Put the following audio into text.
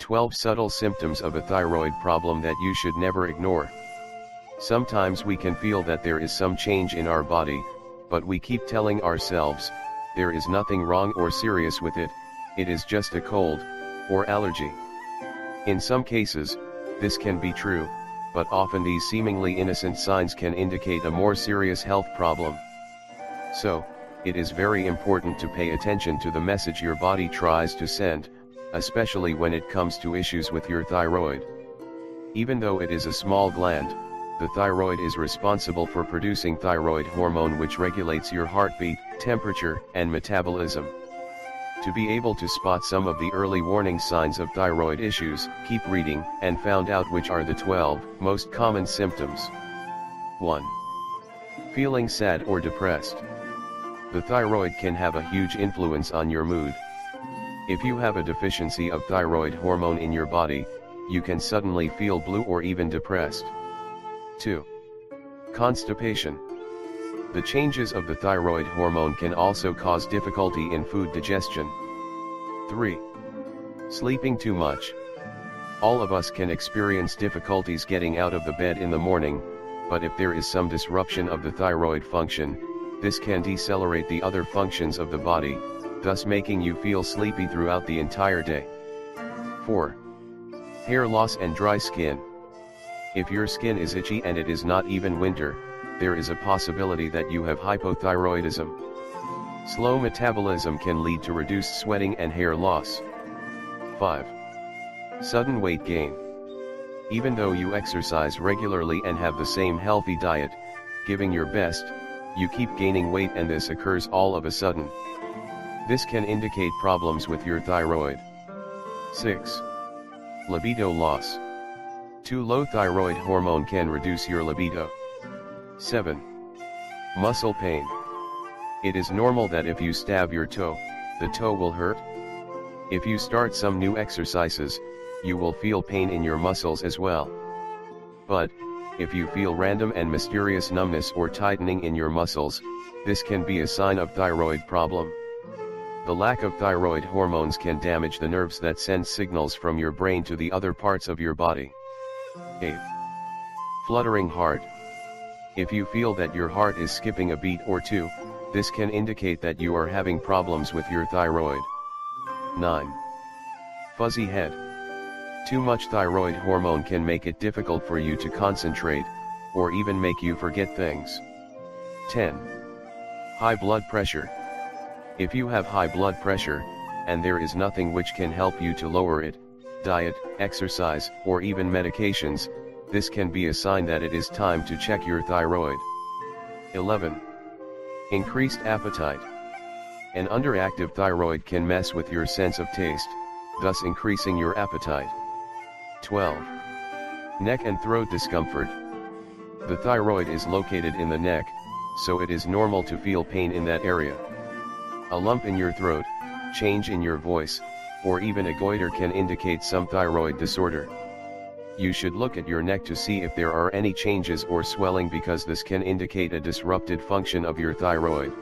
12 subtle symptoms of a thyroid problem that you should never ignore. Sometimes we can feel that there is some change in our body, but we keep telling ourselves, there is nothing wrong or serious with it, it is just a cold, or allergy. In some cases, this can be true, but often these seemingly innocent signs can indicate a more serious health problem. So, it is very important to pay attention to the message your body tries to send, especially when it comes to issues with your thyroid. Even though it is a small gland, the thyroid is responsible for producing thyroid hormone, which regulates your heartbeat, temperature, and metabolism. To be able to spot some of the early warning signs of thyroid issues, keep reading and found out which are the 12 most common symptoms. 1. Feeling sad or depressed. The thyroid can have a huge influence on your mood. If you have a deficiency of thyroid hormone in your body, you can suddenly feel blue or even depressed. 2. Constipation. The changes of the thyroid hormone can also cause difficulty in food digestion. 3. Sleeping too much. All of us can experience difficulties getting out of the bed in the morning, but if there is some disruption of the thyroid function, this can decelerate the other functions of the body, thus making you feel sleepy throughout the entire day. 4. Hair loss and dry skin. If your skin is itchy and it is not even winter, there is a possibility that you have hypothyroidism. Slow metabolism can lead to reduced sweating and hair loss. 5. Sudden weight gain. Even though you exercise regularly and have the same healthy diet, giving your best, you keep gaining weight, and this occurs all of a sudden. This can indicate problems with your thyroid. 6. Libido loss. Too low thyroid hormone can reduce your libido. 7. Muscle pain. It is normal that if you stab your toe, the toe will hurt. If you start some new exercises, you will feel pain in your muscles as well. But, if you feel random and mysterious numbness or tightening in your muscles, this can be a sign of thyroid problem. The lack of thyroid hormones can damage the nerves that send signals from your brain to the other parts of your body. 8. Fluttering heart. If you feel that your heart is skipping a beat or two, this can indicate that you are having problems with your thyroid. 9. Fuzzy head. Too much thyroid hormone can make it difficult for you to concentrate, or even make you forget things. 10. High blood pressure. If you have high blood pressure, and there is nothing which can help you to lower it, diet, exercise, or even medications, this can be a sign that it is time to check your thyroid. 11. Increased appetite. An underactive thyroid can mess with your sense of taste, thus increasing your appetite. 12. Neck and throat discomfort. The thyroid is located in the neck, so it is normal to feel pain in that area. A lump in your throat, change in your voice, or even a goiter can indicate some thyroid disorder. You should look at your neck to see if there are any changes or swelling, because this can indicate a disrupted function of your thyroid.